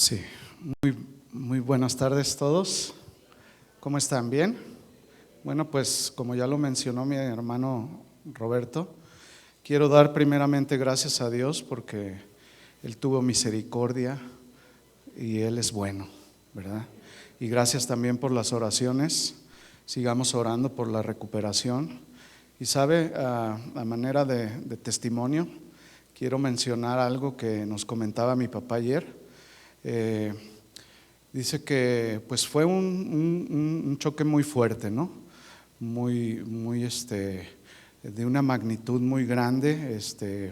Sí, muy buenas tardes todos. ¿Cómo están? ¿Bien? Bueno, pues como ya lo mencionó mi hermano Roberto, quiero dar primeramente gracias a Dios porque Él tuvo misericordia y Él es bueno, ¿verdad? Y gracias también por las oraciones. Sigamos orando por la recuperación. Y sabe, a manera de testimonio, quiero mencionar algo que nos comentaba mi papá ayer. Dice que pues fue un choque muy fuerte, ¿no? Muy de una magnitud muy grande,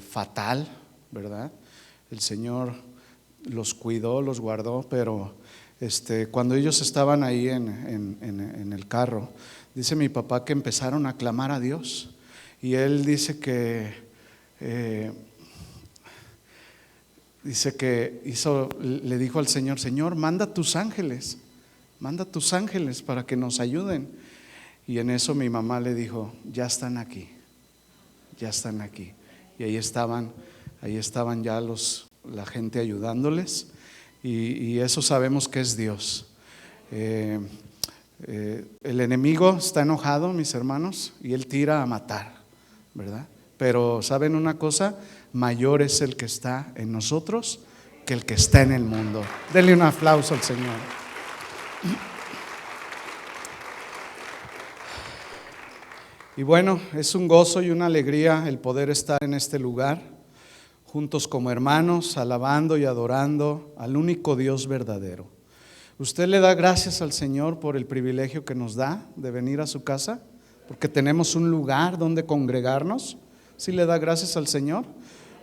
fatal, ¿verdad? El Señor los cuidó, los guardó, pero cuando ellos estaban ahí en el carro, dice mi papá que empezaron a clamar a Dios, y él dice que le dijo al Señor: Señor, manda tus ángeles para que nos ayuden. Y en eso mi mamá le dijo: ya están aquí. Y ahí estaban ya la gente ayudándoles, y eso sabemos que es Dios. El enemigo está enojado, mis hermanos, y él tira a matar, ¿verdad? Pero ¿saben una cosa? Mayor es el que está en nosotros que el que está en el mundo. Denle un aplauso al Señor. Y bueno, es un gozo y una alegría el poder estar en este lugar, juntos como hermanos, alabando y adorando al único Dios verdadero. ¿Usted le da gracias al Señor por el privilegio que nos da de venir a su casa? Porque tenemos un lugar donde congregarnos. ¿Sí le da gracias al Señor?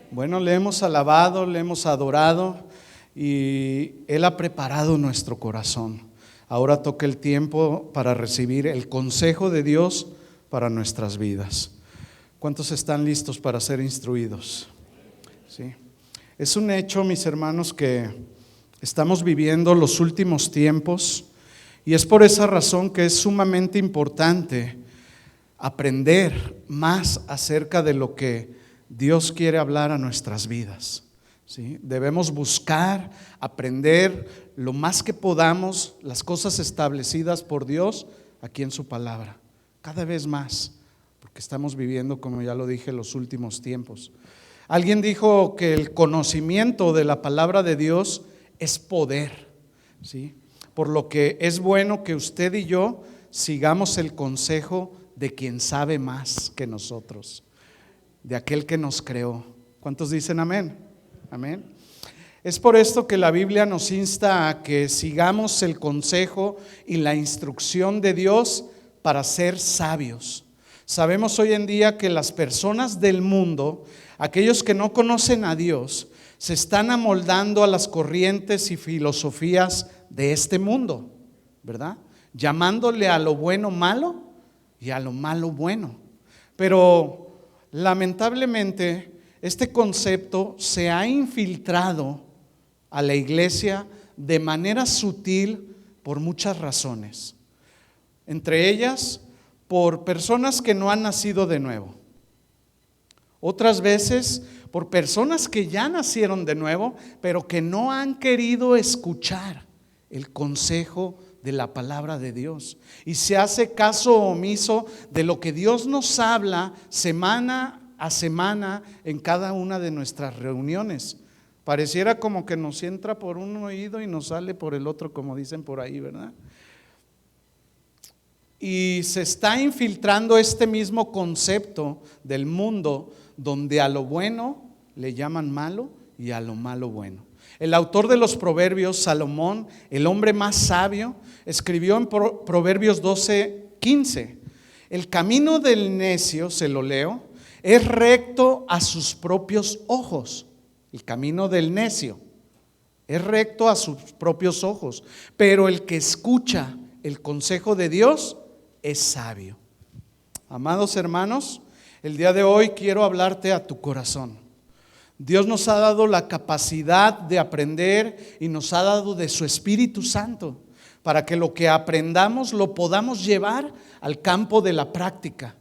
Bueno, le hemos alabado, le hemos adorado, y Él ha preparado nuestro corazón. Ahora toca el tiempo para recibir el consejo de Dios para nuestras vidas. ¿Cuántos están listos para ser instruidos? Sí. Es un hecho, mis hermanos, que estamos viviendo los últimos tiempos, y es por esa razón que es sumamente importante aprender más acerca de lo que Dios quiere hablar a nuestras vidas, ¿sí? Debemos buscar, aprender lo más que podamos las cosas establecidas por Dios aquí en su palabra, cada vez más, porque estamos viviendo, como ya lo dije, los últimos tiempos. Alguien dijo que el conocimiento de la palabra de Dios es poder, ¿sí? Por lo que es bueno que usted y yo sigamos el consejo de quien sabe más que nosotros, de aquel que nos creó. ¿Cuántos dicen amén? Amén. Es por esto que la Biblia nos insta a que sigamos el consejo y la instrucción de Dios para ser sabios. Sabemos hoy en día que las personas del mundo, aquellos que no conocen a Dios, se están amoldando a las corrientes y filosofías de este mundo, ¿verdad? Llamándole a lo bueno malo y a lo malo bueno. Pero lamentablemente este concepto se ha infiltrado a la iglesia de manera sutil por muchas razones. Entre ellas, por personas que no han nacido de nuevo. Otras veces, por personas que ya nacieron de nuevo, pero que no han querido escuchar el consejo de la palabra de Dios, y se hace caso omiso de lo que Dios nos habla semana a semana en cada una de nuestras reuniones. Pareciera como que nos entra por un oído y nos sale por el otro, como dicen por ahí, ¿verdad? Y se está infiltrando este mismo concepto del mundo, donde a lo bueno le llaman malo y a lo malo bueno. El autor de los Proverbios, Salomón, el hombre más sabio, escribió en Proverbios 12:15: el camino del necio, se lo leo, es recto a sus propios ojos. El camino del necio es recto a sus propios ojos, pero el que escucha el consejo de Dios es sabio. Amados hermanos, el día de hoy quiero hablarte a tu corazón. Dios nos ha dado la capacidad de aprender y nos ha dado de su Espíritu Santo para que lo que aprendamos lo podamos llevar al campo de la práctica,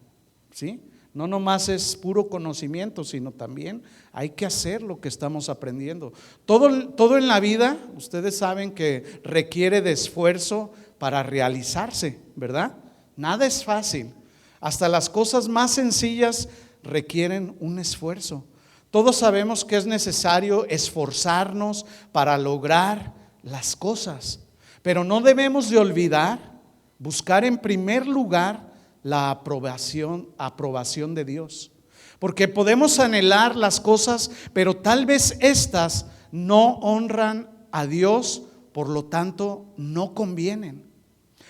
¿sí? No nomás es puro conocimiento, sino también hay que hacer lo que estamos aprendiendo. Todo en la vida, ustedes saben que requiere de esfuerzo para realizarse, ¿verdad? Nada es fácil. Hasta las cosas más sencillas requieren un esfuerzo. Todos sabemos que es necesario esforzarnos para lograr las cosas, pero no debemos de olvidar buscar en primer lugar la aprobación de Dios. Porque podemos anhelar las cosas, pero tal vez estas no honran a Dios, por lo tanto no convienen.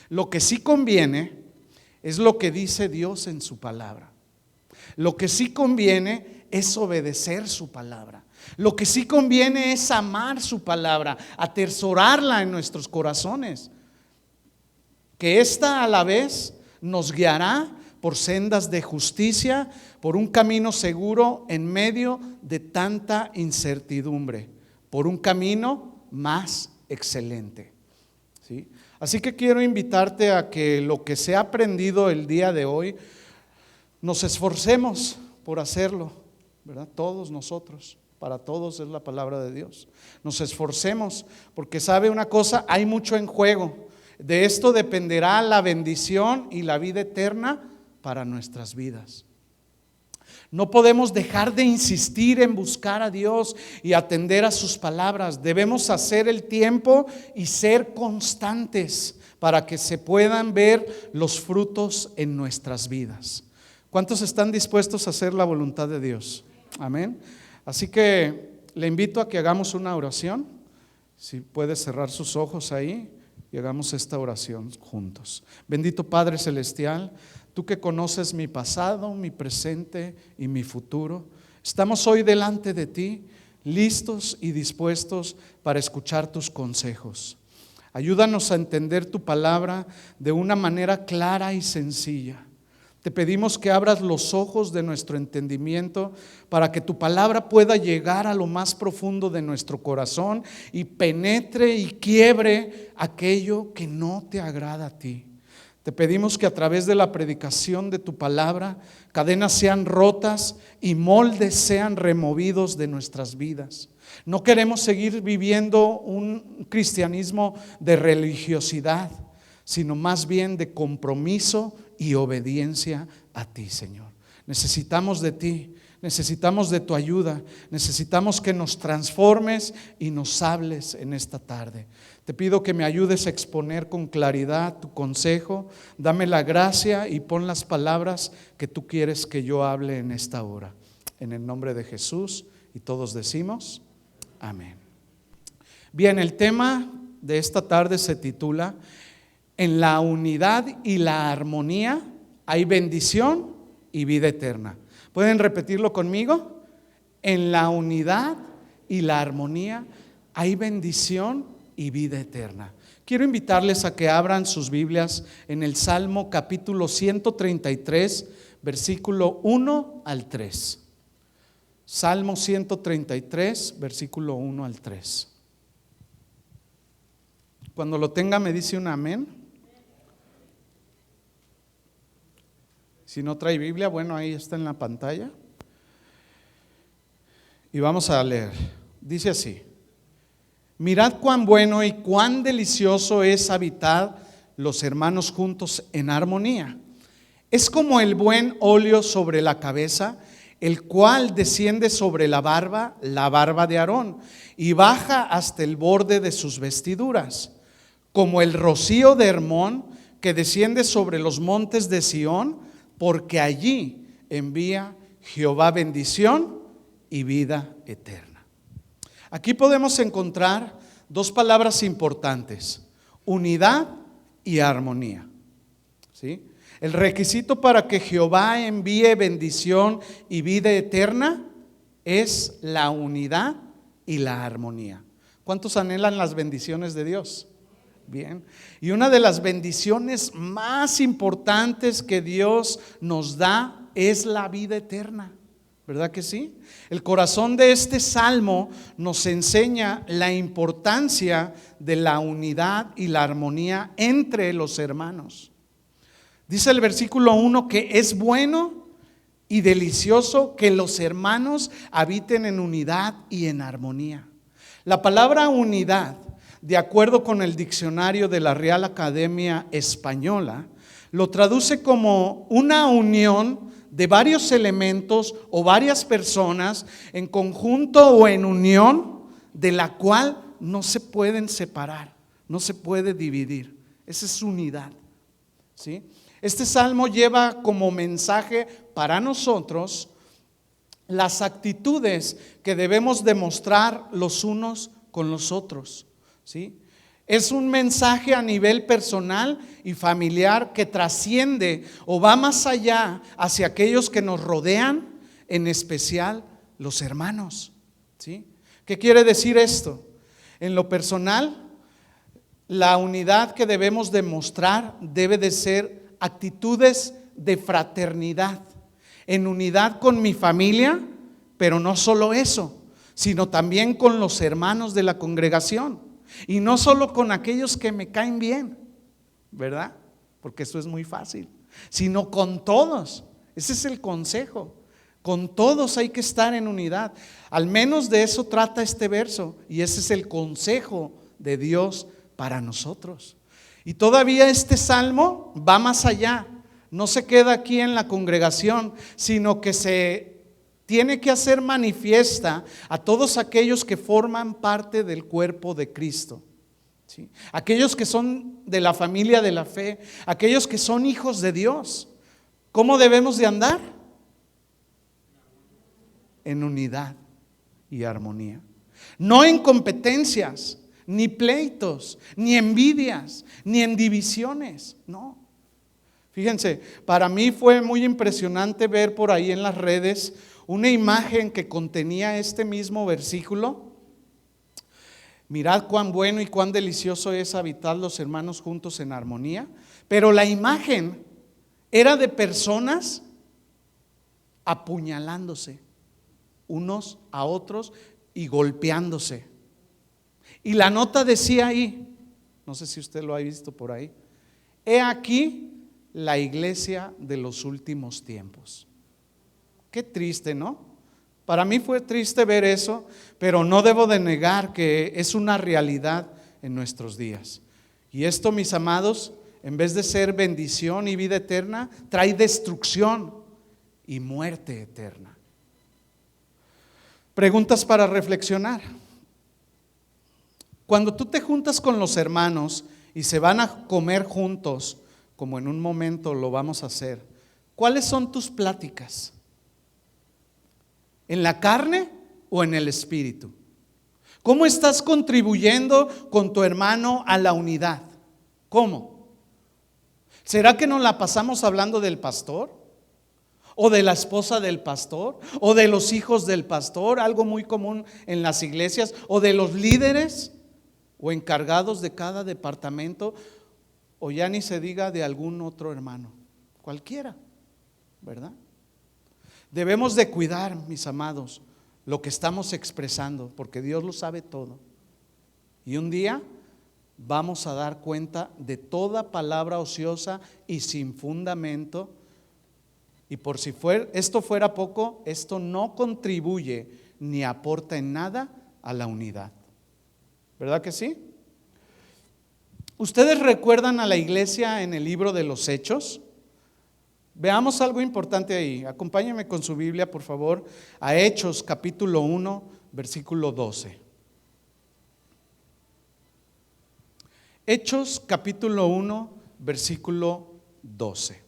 Lo que sí conviene es lo que dice Dios en su palabra. Lo que sí conviene es obedecer su palabra. Lo que sí conviene es amar su palabra, atesorarla en nuestros corazones. Que ésta a la vez nos guiará por sendas de justicia, por un camino seguro en medio de tanta incertidumbre, por un camino más excelente. ¿Sí? Así que quiero invitarte a que lo que se ha aprendido el día de hoy, nos esforcemos por hacerlo, ¿verdad? Todos nosotros, para todos es la palabra de Dios. Nos esforcemos, porque sabe una cosa, hay mucho en juego. De esto dependerá la bendición y la vida eterna para nuestras vidas. No podemos dejar de insistir en buscar a Dios y atender a sus palabras. Debemos hacer el tiempo y ser constantes para que se puedan ver los frutos en nuestras vidas. ¿Cuántos están dispuestos a hacer la voluntad de Dios? Amén. Así que le invito a que hagamos una oración. Si puede cerrar sus ojos ahí y hagamos esta oración juntos. Bendito Padre Celestial, tú que conoces mi pasado, mi presente y mi futuro, estamos hoy delante de ti, listos y dispuestos para escuchar tus consejos. Ayúdanos a entender tu palabra de una manera clara y sencilla. Te pedimos que abras los ojos de nuestro entendimiento para que tu palabra pueda llegar a lo más profundo de nuestro corazón y penetre y quiebre aquello que no te agrada a ti. Te pedimos que a través de la predicación de tu palabra, cadenas sean rotas y moldes sean removidos de nuestras vidas. No queremos seguir viviendo un cristianismo de religiosidad, sino más bien de compromiso y obediencia a ti, Señor. Necesitamos de ti, necesitamos de tu ayuda, necesitamos que nos transformes y nos hables en esta tarde. Te pido que me ayudes a exponer con claridad tu consejo, dame la gracia y pon las palabras que tú quieres que yo hable en esta hora. En el nombre de Jesús, y todos decimos amén. Bien, el tema de esta tarde se titula: en la unidad y la armonía hay bendición y vida eterna. ¿Pueden repetirlo conmigo? En la unidad y la armonía hay bendición y vida eterna. Quiero invitarles a que abran sus Biblias en el Salmo capítulo 133, versículo 1 al 3. Salmo 133, versículo 1 al 3. Cuando lo tenga me dice un amén. Si no trae Biblia, bueno, ahí está en la pantalla. Y vamos a leer. Dice así: mirad cuán bueno y cuán delicioso es habitar los hermanos juntos en armonía. Es como el buen óleo sobre la cabeza, el cual desciende sobre la barba de Aarón, y baja hasta el borde de sus vestiduras. Como el rocío de Hermón, que desciende sobre los montes de Sión, porque allí envía Jehová bendición y vida eterna. Aquí podemos encontrar dos palabras importantes: unidad y armonía. ¿Sí? El requisito para que Jehová envíe bendición y vida eterna es la unidad y la armonía. ¿Cuántos anhelan las bendiciones de Dios? Bien, y una de las bendiciones más importantes que Dios nos da es la vida eterna, ¿verdad que sí? El corazón de este salmo nos enseña la importancia de la unidad y la armonía entre los hermanos. Dice el versículo 1 que es bueno y delicioso que los hermanos habiten en unidad y en armonía. La palabra unidad, de acuerdo con el diccionario de la Real Academia Española, lo traduce como una unión de varios elementos o varias personas en conjunto o en unión, de la cual no se pueden separar, no se puede dividir. Esa es unidad, ¿sí? Este salmo lleva como mensaje para nosotros las actitudes que debemos demostrar los unos con los otros, ¿sí? Es un mensaje a nivel personal y familiar que trasciende o va más allá hacia aquellos que nos rodean, en especial los hermanos, ¿sí? ¿Qué quiere decir esto? En lo personal, la unidad que debemos demostrar debe de ser actitudes de fraternidad, en unidad con mi familia, pero no solo eso, sino también con los hermanos de la congregación. Y no solo con aquellos que me caen bien, ¿verdad? Porque eso es muy fácil, sino con todos. Ese es el consejo. Con todos hay que estar en unidad. Al menos de eso trata este verso, y ese es el consejo de Dios para nosotros. Y todavía este salmo va más allá. No se queda aquí en la congregación, sino que se tiene que hacer manifiesta a todos aquellos que forman parte del cuerpo de Cristo, ¿sí? Aquellos que son de la familia de la fe, aquellos que son hijos de Dios. ¿Cómo debemos de andar? En unidad y armonía. No en competencias, ni pleitos, ni envidias, ni en divisiones, no. Fíjense, para mí fue muy impresionante ver por ahí en las redes una imagen que contenía este mismo versículo. Mirad cuán bueno y cuán delicioso es habitar los hermanos juntos en armonía. Pero la imagen era de personas apuñalándose unos a otros y golpeándose. Y la nota decía ahí, no sé si usted lo ha visto por ahí: he aquí la iglesia de los últimos tiempos. Qué triste, ¿no? Para mí fue triste ver eso, pero no debo de negar que es una realidad en nuestros días. Y esto, mis amados, en vez de ser bendición y vida eterna, trae destrucción y muerte eterna. Preguntas para reflexionar. Cuando tú te juntas con los hermanos y se van a comer juntos, como en un momento lo vamos a hacer, ¿cuáles son tus pláticas? ¿En la carne o en el espíritu? ¿Cómo estás contribuyendo con tu hermano a la unidad? ¿Cómo? ¿Será que nos la pasamos hablando del pastor? ¿O de la esposa del pastor? ¿O de los hijos del pastor? Algo muy común en las iglesias. ¿O de los líderes o encargados de cada departamento? O ya ni se diga de algún otro hermano, cualquiera, ¿verdad? Debemos de cuidar, mis amados, lo que estamos expresando, porque Dios lo sabe todo. Y un día vamos a dar cuenta de toda palabra ociosa y sin fundamento. Y por si esto fuera poco, esto no contribuye ni aporta en nada a la unidad. ¿Verdad que sí? ¿Ustedes recuerdan a la iglesia en el libro de los Hechos? Veamos algo importante ahí. Acompáñenme con su Biblia, por favor, a Hechos capítulo 1, versículo 12. Hechos capítulo 1, versículo 12.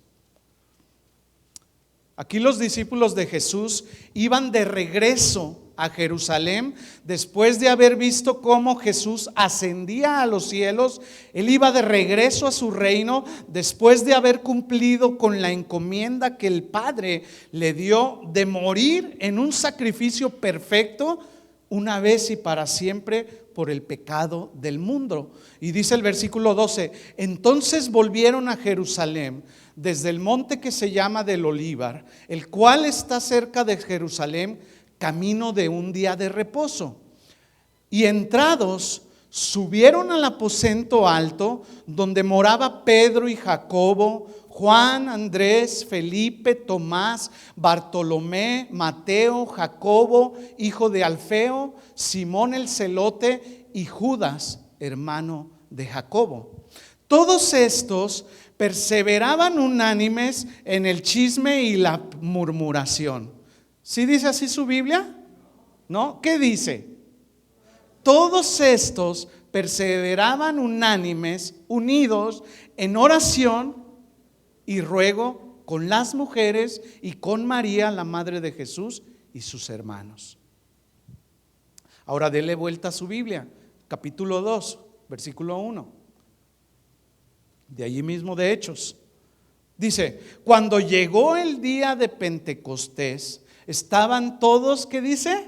Aquí los discípulos de Jesús iban de regreso a Jerusalén después de haber visto cómo Jesús ascendía a los cielos. Él iba de regreso a su reino después de haber cumplido con la encomienda que el Padre le dio de morir en un sacrificio perfecto una vez y para siempre por el pecado del mundo. Y dice el versículo 12: entonces volvieron a Jerusalén desde el monte que se llama del Olivar, el cual está cerca de Jerusalén, camino de un día de reposo. Y entrados, subieron al aposento alto donde moraba Pedro y Jacobo, Juan, Andrés, Felipe, Tomás, Bartolomé, Mateo, Jacobo, hijo de Alfeo, Simón el celote y Judas, hermano de Jacobo. Todos estos perseveraban unánimes en el chisme y la murmuración. ¿Sí dice así su Biblia? ¿No? ¿Qué dice? Todos estos perseveraban unánimes, unidos en oración y ruego con las mujeres y con María, la madre de Jesús, y sus hermanos. Ahora dele vuelta a su Biblia, capítulo 2, versículo 1. De allí mismo de Hechos. Dice, cuando llegó el día de Pentecostés, estaban todos, ¿qué dice?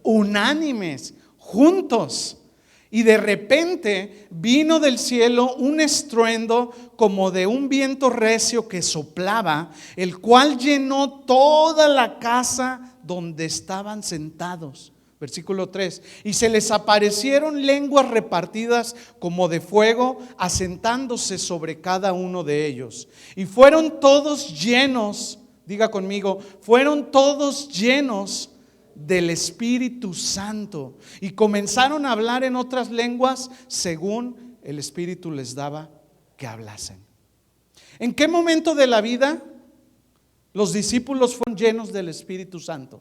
Unánimes, juntos. Y de repente vino del cielo un estruendo como de un viento recio que soplaba, el cual llenó toda la casa donde estaban sentados. Versículo 3. Y se les aparecieron lenguas repartidas como de fuego, asentándose sobre cada uno de ellos. Y fueron todos llenos, diga conmigo, fueron todos llenos del Espíritu Santo y comenzaron a hablar en otras lenguas según el Espíritu les daba que hablasen. ¿En qué momento de la vida los discípulos fueron llenos del Espíritu Santo?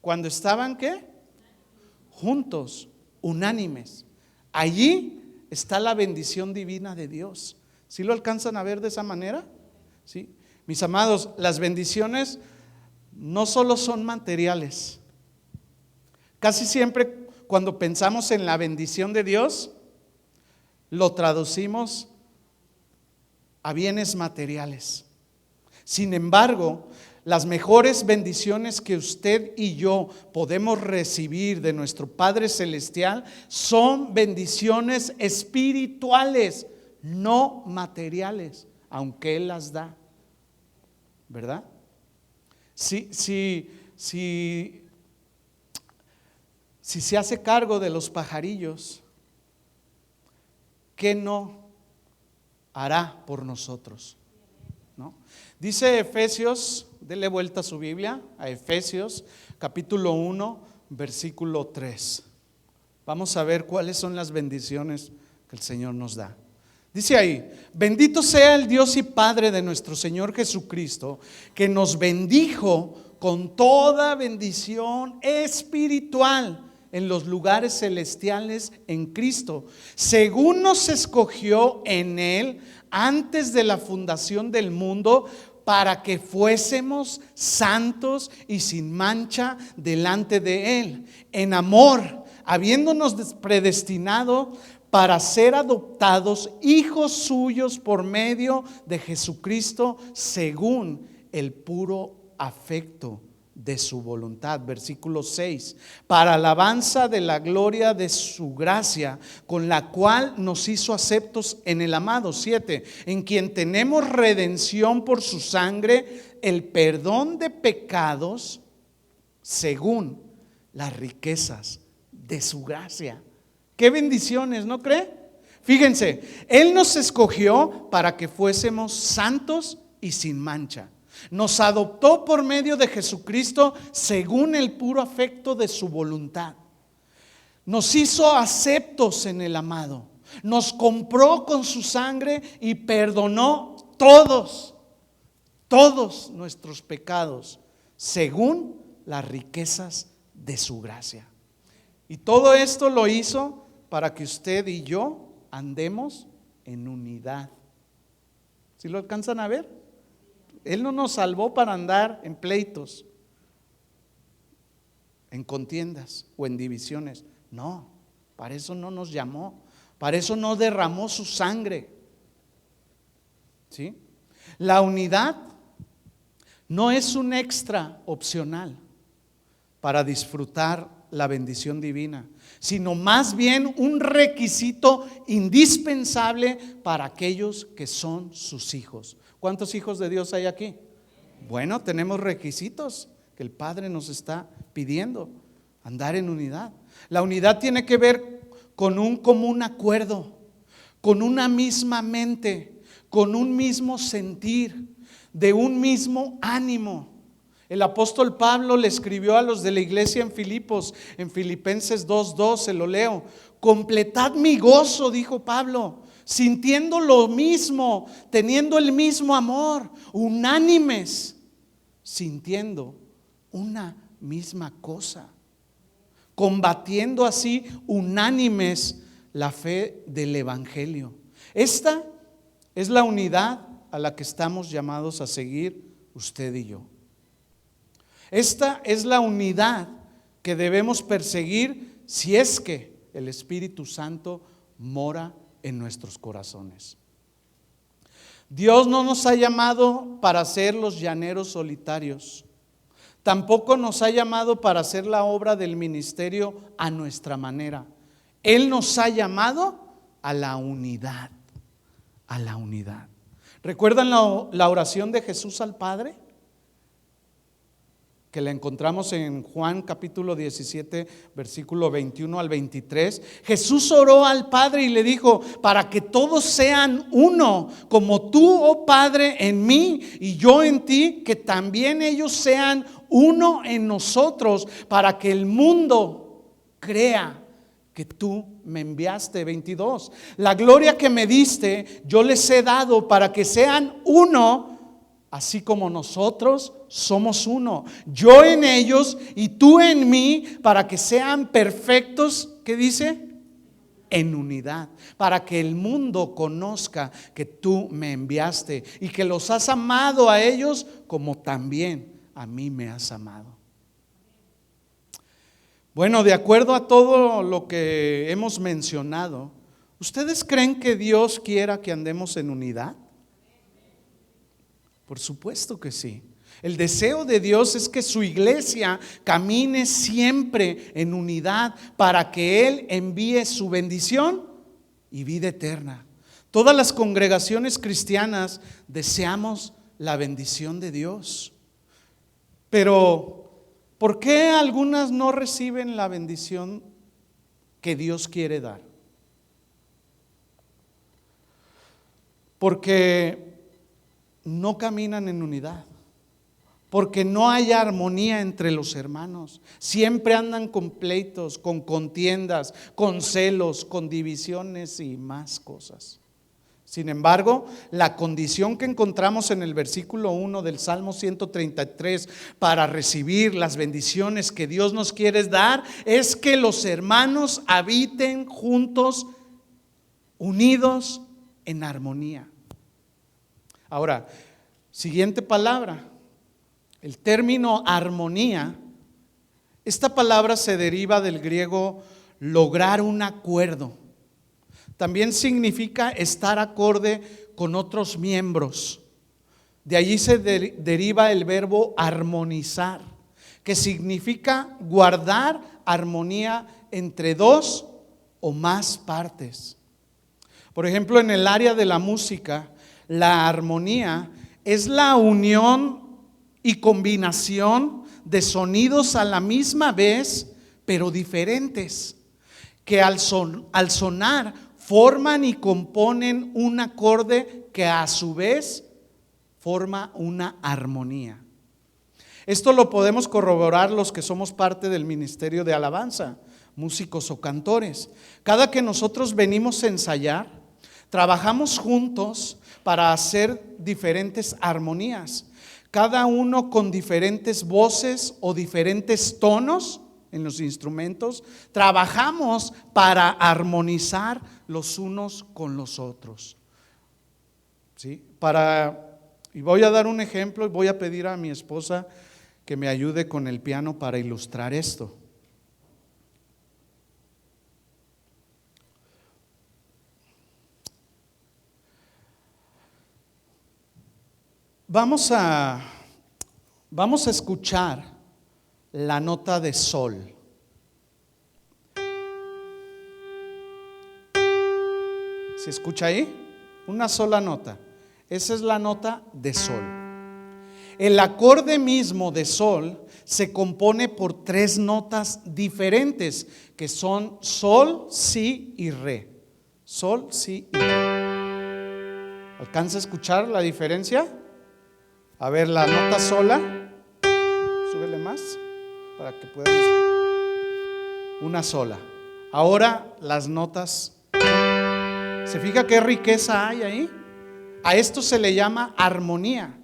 Cuando estaban, ¿qué? Juntos, unánimes. Allí está la bendición divina de Dios. ¿Sí lo alcanzan a ver de esa manera? ¿Sí? Mis amados, las bendiciones no solo son materiales. Casi siempre cuando pensamos en la bendición de Dios, lo traducimos a bienes materiales. Sin embargo, las mejores bendiciones que usted y yo podemos recibir de nuestro Padre Celestial son bendiciones espirituales, no materiales, aunque Él las da, ¿verdad? Si se hace cargo de los pajarillos, ¿qué no hará por nosotros? ¿No? Dice Efesios, dele vuelta a su Biblia, a Efesios capítulo 1, versículo 3. Vamos a ver cuáles son las bendiciones que el Señor nos da. Dice ahí, bendito sea el Dios y Padre de nuestro Señor Jesucristo, que nos bendijo con toda bendición espiritual en los lugares celestiales en Cristo, según nos escogió en Él antes de la fundación del mundo, para que fuésemos santos y sin mancha delante de Él, en amor, habiéndonos predestinado para ser adoptados hijos suyos por medio de Jesucristo, según el puro afecto de su voluntad. Versículo 6, para alabanza de la gloria de su gracia, con la cual nos hizo aceptos en el amado. 7, en quien tenemos redención por su sangre, el perdón de pecados, según las riquezas de su gracia. Qué bendiciones, ¿no cree? Fíjense, Él nos escogió para que fuésemos santos y sin mancha. Nos adoptó por medio de Jesucristo según el puro afecto de su voluntad. Nos hizo aceptos en el amado. Nos compró con su sangre y perdonó todos nuestros pecados según las riquezas de su gracia. Y todo esto lo hizo para que usted y yo andemos en unidad. ¿Sí lo alcanzan a ver? Él no nos salvó para andar en pleitos, en contiendas o en divisiones. No, para eso no nos llamó, para eso no derramó su sangre. ¿Sí? La unidad no es un extra opcional para disfrutar la bendición divina, sino más bien un requisito indispensable para aquellos que son sus hijos. ¿Cuántos hijos de Dios hay aquí? Bueno, tenemos requisitos que el Padre nos está pidiendo: andar en unidad. La unidad tiene que ver con un común acuerdo, con una misma mente, con un mismo sentir, de un mismo ánimo. El apóstol Pablo le escribió a los de la iglesia en Filipos, en Filipenses 2:12, lo leo. Completad mi gozo, dijo Pablo, sintiendo lo mismo, teniendo el mismo amor, unánimes, sintiendo una misma cosa, combatiendo así unánimes la fe del evangelio. Esta es la unidad a la que estamos llamados a seguir usted y yo. Esta es la unidad que debemos perseguir si es que el Espíritu Santo mora en nuestros corazones. Dios no nos ha llamado para ser los llaneros solitarios. Tampoco nos ha llamado para hacer la obra del ministerio a nuestra manera. Él nos ha llamado a la unidad, a la unidad. ¿Recuerdan la oración de Jesús al Padre? Que la encontramos en Juan capítulo 17, versículo 21 al 23. Jesús oró al Padre y le dijo: para que todos sean uno, como tú, oh Padre, en mí y yo en ti, que también ellos sean uno en nosotros, para que el mundo crea que tú me enviaste. 22. La gloria que me diste yo les he dado, para que sean uno, así como nosotros somos uno, yo en ellos y tú en mí, para que sean perfectos, ¿qué dice? En unidad, para que el mundo conozca que tú me enviaste y que los has amado a ellos como también a mí me has amado. Bueno, de acuerdo a todo lo que hemos mencionado, ¿ustedes creen que Dios quiera que andemos en unidad? Por supuesto que sí. El deseo de Dios es que su iglesia camine siempre en unidad para que Él envíe su bendición y vida eterna. Todas las congregaciones cristianas deseamos la bendición de Dios. Pero, ¿por qué algunas no reciben la bendición que Dios quiere dar? Porque no caminan en unidad, porque no hay armonía entre los hermanos. Siempre andan con pleitos, con contiendas, con celos, con divisiones y más cosas. Sin embargo, la condición que encontramos en el versículo 1 del Salmo 133 para recibir las bendiciones que Dios nos quiere dar es que los hermanos habiten juntos, unidos en armonía. Ahora, siguiente palabra, el término armonía. Esta palabra se deriva del griego lograr un acuerdo. También significa estar acorde con otros miembros. De allí se deriva el verbo armonizar, que significa guardar armonía entre dos o más partes. Por ejemplo, en el área de la música, la armonía es la unión y combinación de sonidos a la misma vez, pero diferentes, que al sonar forman y componen un acorde que a su vez forma una armonía. Esto lo podemos corroborar los que somos parte del ministerio de alabanza, músicos o cantores. Cada que nosotros venimos a ensayar, trabajamos juntos para hacer diferentes armonías, cada uno con diferentes voces o diferentes tonos en los instrumentos. Trabajamos para armonizar los unos con los otros. ¿Sí? Y voy a dar un ejemplo y voy a pedir a mi esposa que me ayude con el piano para ilustrar esto. Vamos a escuchar la nota de sol. ¿Se escucha ahí? Una sola nota. Esa es la nota de sol. El acorde mismo de sol se compone por tres notas diferentes, que son sol, si y re. Sol, si y re. ¿Alcanza a escuchar la diferencia? A ver, la nota sola, súbele más para que puedan escuchar. Una sola. Ahora las notas. ¿Se fija qué riqueza hay ahí? A esto se le llama armonía,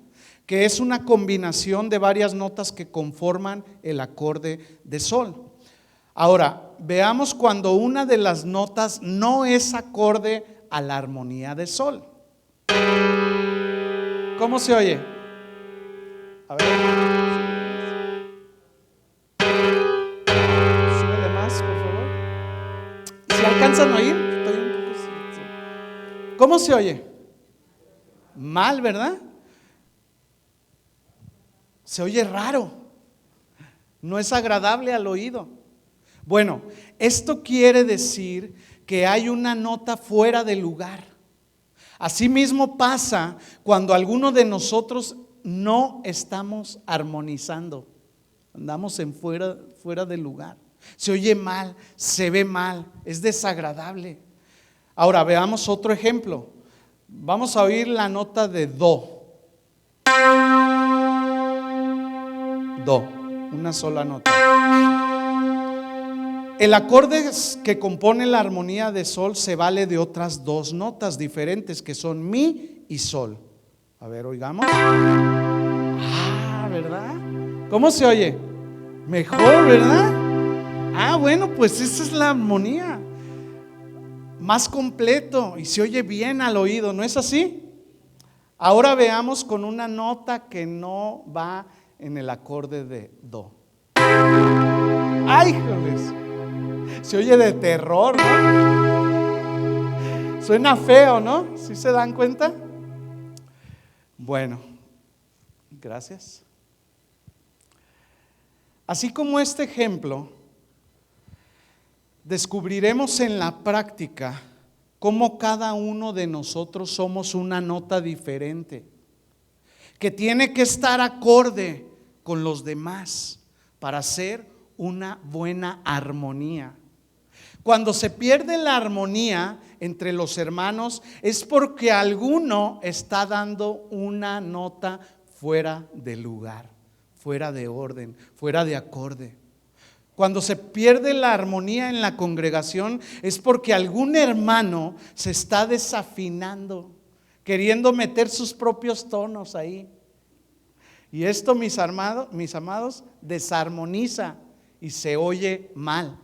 que es una combinación de varias notas que conforman el acorde de sol. Ahora, veamos cuando una de las notas no es acorde a la armonía de sol. ¿Cómo se oye? A ver. Súbele más, por favor. ¿Se alcanzan a oír? Estoy un poco... ¿Cómo se oye? Mal, ¿verdad? Se oye raro. No es agradable al oído. Bueno, esto quiere decir que hay una nota fuera de lugar. Asimismo pasa cuando alguno de nosotros no estamos armonizando. Andamos en fuera de lugar. Se oye mal, se ve mal, es desagradable. Ahora veamos otro ejemplo. Vamos a oír la nota de do. Do, una sola nota. El acorde que compone la armonía de sol se vale de otras dos notas diferentes que son mi y sol. A ver, oigamos. Ah, ¿verdad? ¿Cómo se oye? Mejor, ¿verdad? Ah, bueno, pues esa es la armonía. Más completo y se oye bien al oído, ¿no es así? Ahora veamos con una nota que no va en el acorde de do. ¡Ay, joder! Se oye de terror, ¿no? Suena feo, ¿no? ¿Sí se dan cuenta? Bueno, gracias. Así como este ejemplo, descubriremos en la práctica cómo cada uno de nosotros somos una nota diferente, que tiene que estar acorde con los demás para hacer una buena armonía. Cuando se pierde la armonía entre los hermanos es porque alguno está dando una nota fuera de lugar, fuera de orden, fuera de acorde. Cuando se pierde la armonía en la congregación es porque algún hermano se está desafinando, queriendo meter sus propios tonos ahí. Y esto, mis amados, desarmoniza y se oye mal.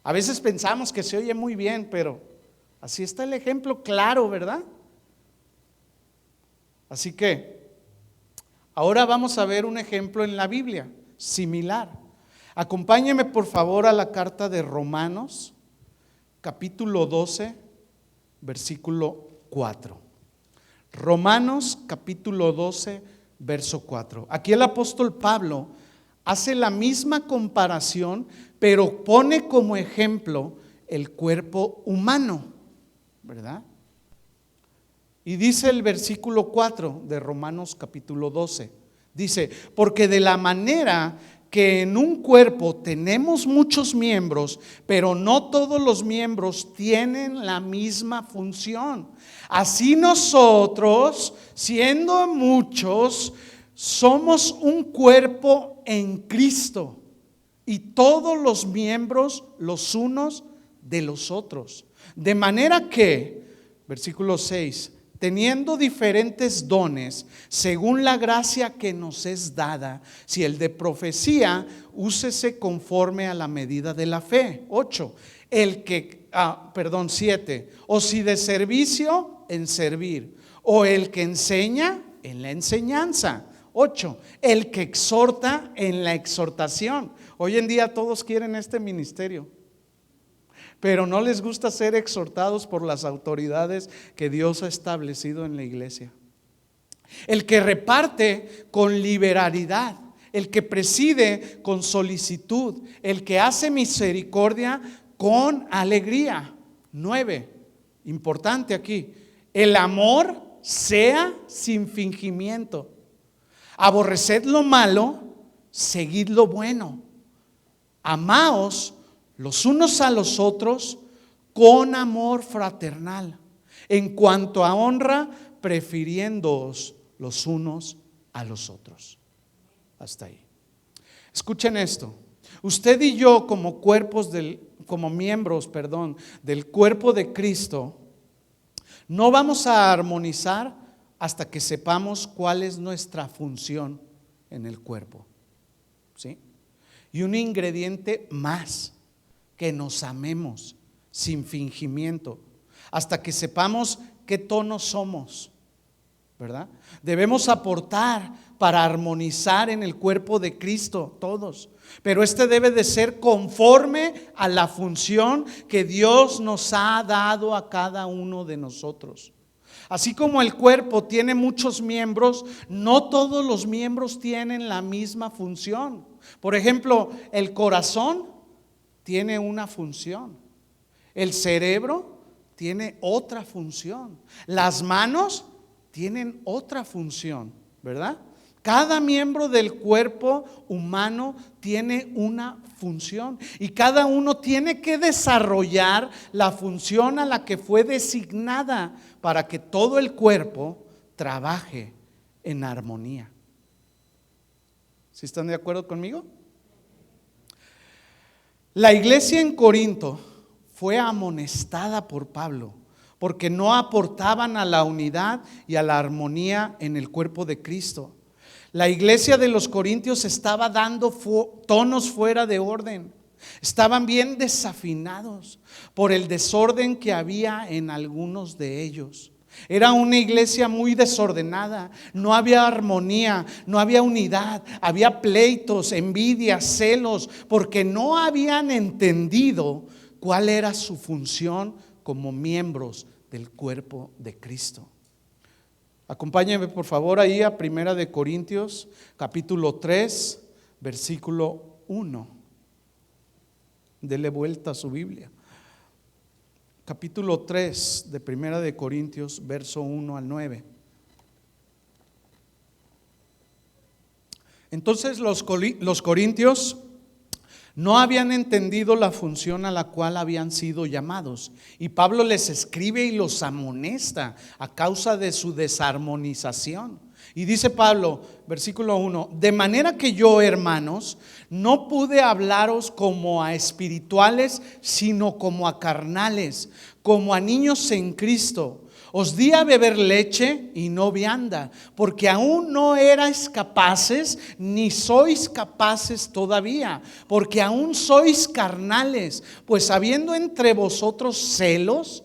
A veces pensamos que se oye muy bien, pero así está el ejemplo claro, ¿verdad? Así que ahora vamos a ver un ejemplo en la Biblia similar. Acompáñeme por favor a la carta de Romanos, capítulo 12, versículo 4. Romanos, capítulo 12, verso 4. Aquí el apóstol Pablo hace la misma comparación, pero pone como ejemplo el cuerpo humano, ¿verdad? Y dice el versículo 4 de Romanos capítulo 12, dice, porque de la manera que en un cuerpo tenemos muchos miembros, pero no todos los miembros tienen la misma función. Así nosotros, siendo muchos, somos un cuerpo en Cristo y todos los miembros los unos de los otros. De manera que, versículo 6, teniendo diferentes dones, según la gracia que nos es dada, si el de profecía, úsese conforme a la medida de la fe. 8, 7, o si de servicio, en servir, o el que enseña, en la enseñanza. 8, el que exhorta, en la exhortación. Hoy en día todos quieren este ministerio, pero no les gusta ser exhortados por las autoridades que Dios ha establecido en la iglesia. El que reparte con liberalidad, el que preside con solicitud, el que hace misericordia con alegría. 9, importante aquí, el amor sea sin fingimiento. Aborreced lo malo, seguid lo bueno. Amaos los unos a los otros con amor fraternal. En cuanto a honra, prefiriéndoos los unos a los otros. Hasta ahí. Escuchen esto. Usted y yo como miembros del cuerpo de Cristo, no vamos a armonizar hasta que sepamos cuál es nuestra función en el cuerpo. ¿Sí? Y un ingrediente más, que nos amemos sin fingimiento, hasta que sepamos qué tono somos, ¿verdad? Debemos aportar para armonizar en el cuerpo de Cristo todos, pero debe de ser conforme a la función que Dios nos ha dado a cada uno de nosotros. Así como el cuerpo tiene muchos miembros, no todos los miembros tienen la misma función. Por ejemplo, el corazón tiene una función, el cerebro tiene otra función, las manos tienen otra función, ¿verdad? Cada miembro del cuerpo humano tiene una función y cada uno tiene que desarrollar la función a la que fue designada para que todo el cuerpo trabaje en armonía. ¿Sí están de acuerdo conmigo? La iglesia en Corinto fue amonestada por Pablo porque no aportaban a la unidad y a la armonía en el cuerpo de Cristo. La iglesia de los Corintios estaba dando tonos fuera de orden. Estaban bien desafinados por el desorden que había en algunos de ellos. Era una iglesia muy desordenada, no había armonía, no había unidad, había pleitos, envidias, celos, porque no habían entendido cuál era su función como miembros del cuerpo de Cristo. Acompáñenme por favor ahí a 1 Corintios capítulo 3 versículo 1. Dele vuelta a su Biblia. Capítulo 3 de 1 Corintios, verso 1 al 9. Entonces los corintios no habían entendido la función a la cual habían sido llamados. Y Pablo les escribe y los amonesta a causa de su desarmonización. Y dice Pablo, versículo 1, de manera que yo, hermanos, no pude hablaros como a espirituales, sino como a carnales, como a niños en Cristo. Os di a beber leche y no vianda, porque aún no erais capaces, ni sois capaces todavía, porque aún sois carnales, pues habiendo entre vosotros celos.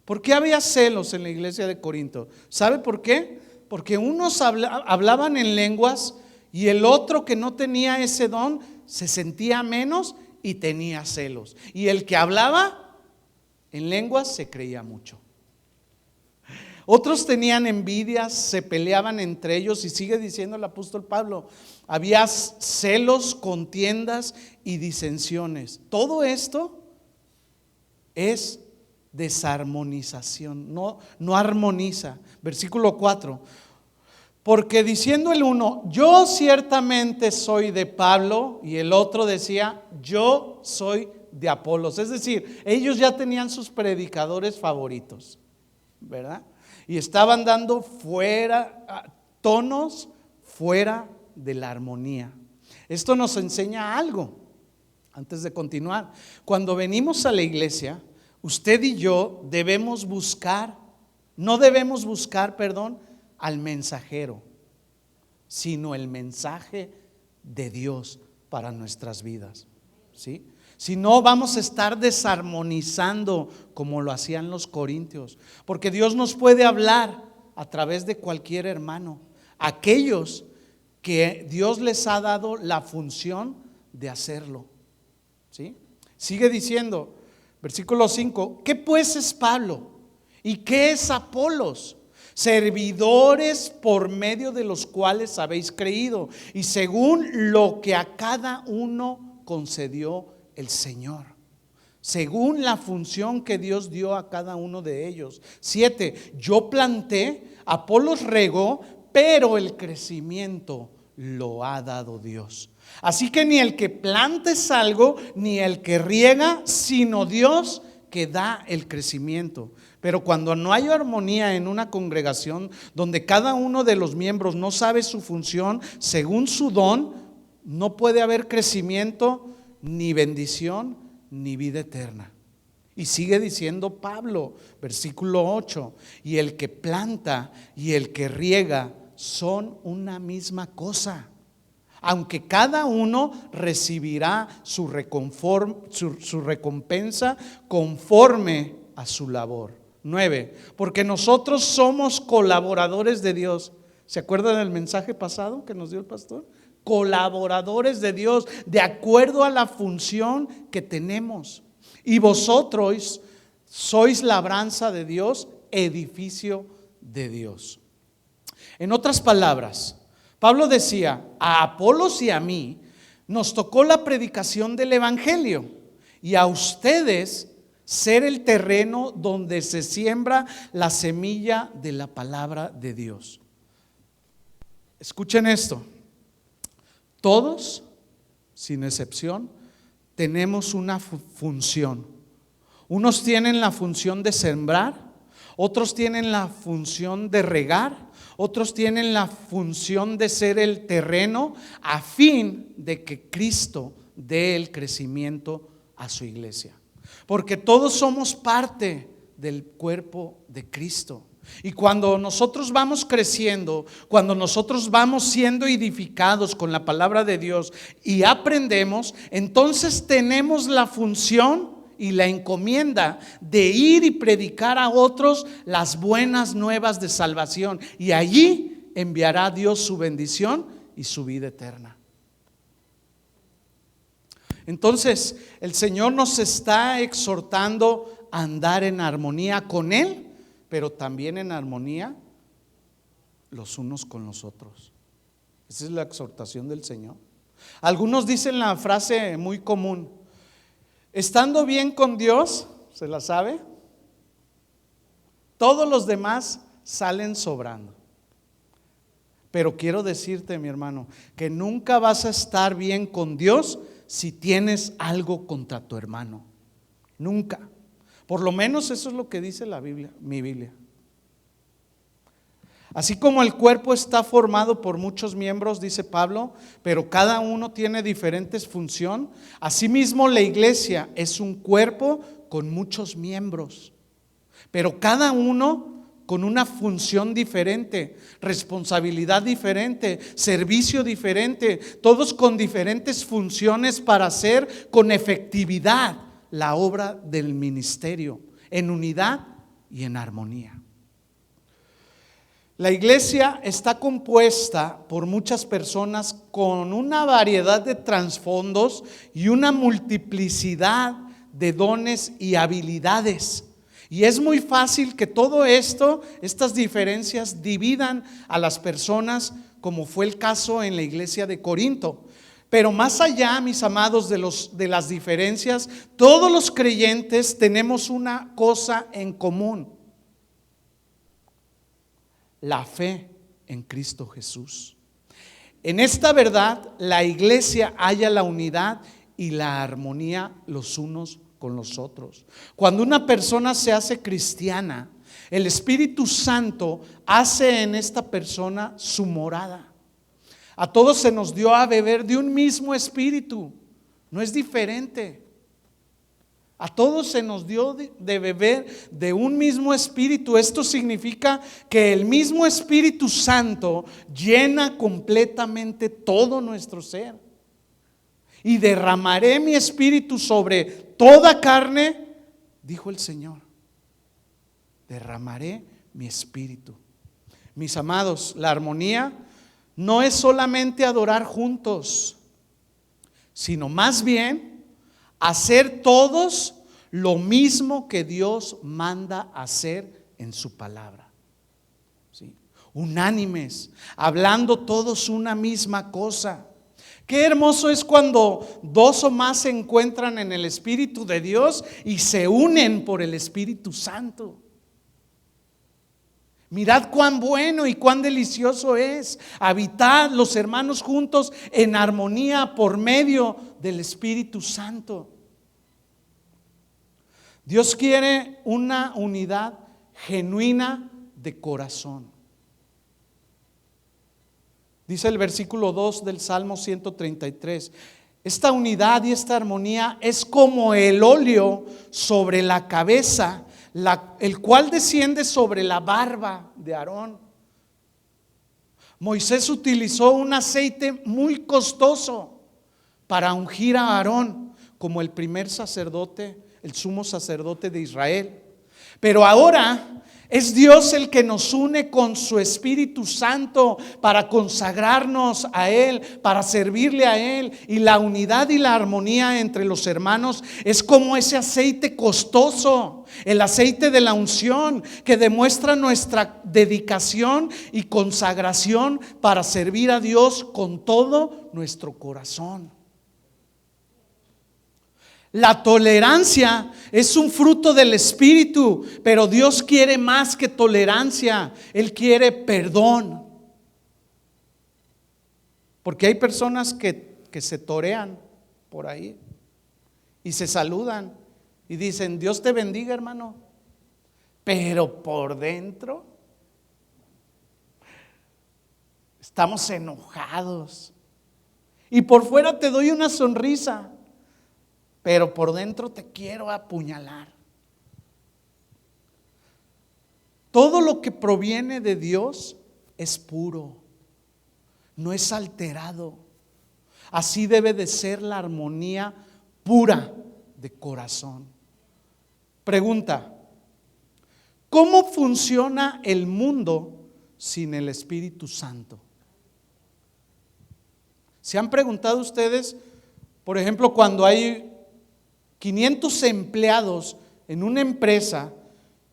¿Por qué había celos en la iglesia de Corinto? ¿Sabe por qué? Porque unos hablaban en lenguas y el otro que no tenía ese don se sentía menos y tenía celos. Y el que hablaba en lenguas se creía mucho. Otros tenían envidias, se peleaban entre ellos y sigue diciendo el apóstol Pablo, había celos, contiendas y disensiones. Todo esto es desarmonización, no armoniza. Versículo 4, porque diciendo el uno, yo ciertamente soy de Pablo, y el otro decía, yo soy de Apolos. Es decir, ellos ya tenían sus predicadores favoritos, ¿verdad? Y estaban dando tonos fuera de la armonía. Esto nos enseña algo. Antes de continuar, cuando venimos a la iglesia, usted y yo no debemos buscar al mensajero, sino el mensaje de Dios para nuestras vidas, ¿sí? Si no, vamos a estar desarmonizando como lo hacían los corintios, porque Dios nos puede hablar a través de cualquier hermano, aquellos que Dios les ha dado la función de hacerlo, ¿sí? Sigue diciendo, versículo 5, ¿qué pues es Pablo? ¿Y qué es Apolos? Servidores por medio de los cuales habéis creído, y según lo que a cada uno concedió el Señor, según la función que Dios dio a cada uno de ellos. 7, yo planté, Apolos regó, pero el crecimiento lo ha dado Dios. Así que ni el que planta es algo, ni el que riega, sino Dios que da el crecimiento. Pero cuando no hay armonía en una congregación donde cada uno de los miembros no sabe su función según su don, no puede haber crecimiento, ni bendición, ni vida eterna. Y sigue diciendo Pablo, versículo 8, y el que planta y el que riega son una misma cosa, aunque cada uno recibirá su recompensa conforme a su labor. 9, porque nosotros somos colaboradores de Dios. ¿Se acuerdan del mensaje pasado que nos dio el pastor? Colaboradores de Dios, de acuerdo a la función que tenemos. Y vosotros sois labranza de Dios, edificio de Dios. En otras palabras, Pablo decía, a Apolos y a mí nos tocó la predicación del evangelio, y a ustedes ser el terreno donde se siembra la semilla de la palabra de Dios. Escuchen esto. Todos, sin excepción, tenemos una función. Unos tienen la función de sembrar, otros tienen la función de regar, otros tienen la función de ser el terreno a fin de que Cristo dé el crecimiento a su iglesia. Porque todos somos parte del cuerpo de Cristo. Y cuando nosotros vamos creciendo, cuando nosotros vamos siendo edificados con la palabra de Dios y aprendemos, entonces tenemos la función y la encomienda de ir y predicar a otros las buenas nuevas de salvación. Y allí enviará Dios su bendición y su vida eterna. Entonces, el Señor nos está exhortando a andar en armonía con Él, pero también en armonía los unos con los otros. Esa es la exhortación del Señor. Algunos dicen la frase muy común: estando bien con Dios, ¿se la sabe? Todos los demás salen sobrando. Pero quiero decirte, mi hermano, que nunca vas a estar bien con Dios si tienes algo contra tu hermano. Nunca. Por lo menos eso es lo que dice la Biblia, mi Biblia. Así como el cuerpo está formado por muchos miembros, dice Pablo, pero cada uno tiene diferentes funciones, asimismo la iglesia es un cuerpo con muchos miembros, pero cada uno con una función diferente, responsabilidad diferente, servicio diferente, todos con diferentes funciones para hacer con efectividad la obra del ministerio, en unidad y en armonía. La iglesia está compuesta por muchas personas con una variedad de trasfondos y una multiplicidad de dones y habilidades. Y es muy fácil que todo esto, estas diferencias, dividan a las personas, como fue el caso en la iglesia de Corinto. Pero más allá, mis amados, de las diferencias, todos los creyentes tenemos una cosa en común: la fe en Cristo Jesús. En esta verdad, la iglesia halla la unidad y la armonía los unos con los otros. Cuando una persona se hace cristiana, el Espíritu Santo hace en esta persona su morada. A todos se nos dio a beber de un mismo espíritu, no es diferente. A todos se nos dio de beber de un mismo espíritu. Esto significa que el mismo Espíritu Santo llena completamente todo nuestro ser. Y derramaré mi espíritu sobre toda carne, dijo el Señor. Derramaré mi espíritu. Mis amados, la armonía no es solamente adorar juntos, sino más bien hacer todos lo mismo que Dios manda hacer en su palabra. ¿Sí? Unánimes, hablando todos una misma cosa. Qué hermoso es cuando dos o más se encuentran en el Espíritu de Dios y se unen por el Espíritu Santo. Mirad cuán bueno y cuán delicioso es habitar los hermanos juntos en armonía por medio del Espíritu Santo. Dios quiere una unidad genuina de corazón. Dice el versículo 2 del Salmo 133: esta unidad y esta armonía es como el óleo sobre la cabeza, el cual desciende sobre la barba de Aarón. Moisés utilizó un aceite muy costoso para ungir a Aarón como el primer sacerdote, el sumo sacerdote de Israel. Pero ahora es Dios el que nos une con su Espíritu Santo para consagrarnos a Él, para servirle a Él. Y la unidad y la armonía entre los hermanos es como ese aceite costoso, el aceite de la unción, que demuestra nuestra dedicación y consagración para servir a Dios con todo nuestro corazón. La tolerancia es un fruto del Espíritu, pero Dios quiere más que tolerancia. Él quiere perdón. Porque hay personas que se torean por ahí y se saludan y dicen: Dios te bendiga, hermano. Pero por dentro estamos enojados. Y por fuera te doy una sonrisa, pero por dentro te quiero apuñalar. Todo lo que proviene de Dios es puro, no es alterado. Así debe de ser la armonía pura de corazón. Pregunta: ¿cómo funciona el mundo sin el Espíritu Santo? ¿Se han preguntado ustedes, por ejemplo, cuando hay 500 empleados en una empresa